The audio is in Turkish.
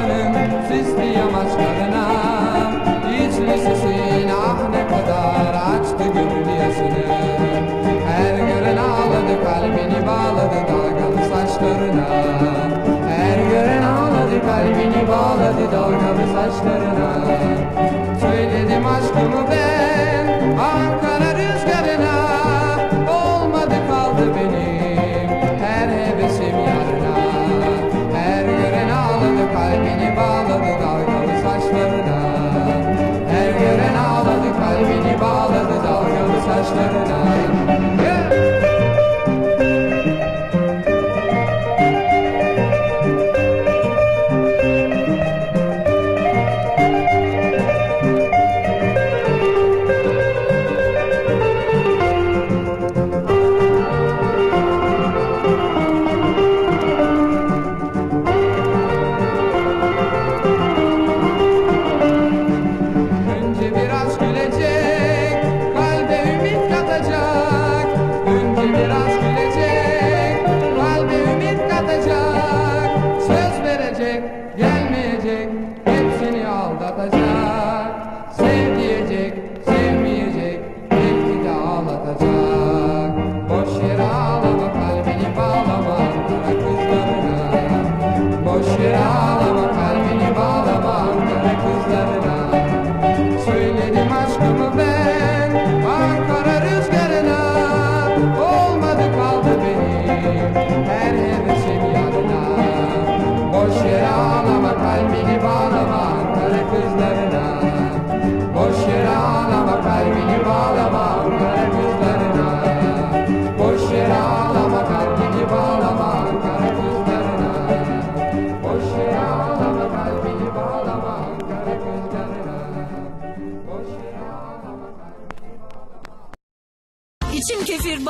Ankara'nın sisli yamaçlarına. İçli sesin ah ne kadar açtı gönül yasını. Her gören ağladı, kalbini bağladı dalgalı saçlarına. Her gören ağladı, kalbini bağladı dalgalı saçlarına. Söyledim aşkımı ben Ankara rüzgarına. Olmadı kaldı benim her hevesim yarına. Her gören ağladı, kalbini bağladı dalgalı saçlarına. Her gören ağladı, kalbini bağladı dalgalı saçlarına. Önce biraz gülecek, kalbe ümit katacak. Önce biraz gülecek, kalbe ümit katacak. Söz verecek, gelmeyecek, hepsini aldatacak. Sev diyecek, sevmeyecek, belki de ağlatacak. Boş yere ağlama, kalbini bağlama Ankara kızlarına. Boş yere ağlama, kalbini bağlama Ankara kızlarına. Söyledim aşkımı ben Ankara rüzgarına. Olmadı kaldı benim her hevesim yarına. Boş yere ağlama, kalbini bağlama Ankara kızlarına. Boş yere ağlama, kalbini bağlama Ankara kızlarına. Boş yere ağlama, kalbini bağlama Ankara kızlarına. Boş yere ağlama, kalbini bağlama Ankara kızlarına. Boş yere ağlama, kalbini bağlama. İçim kefir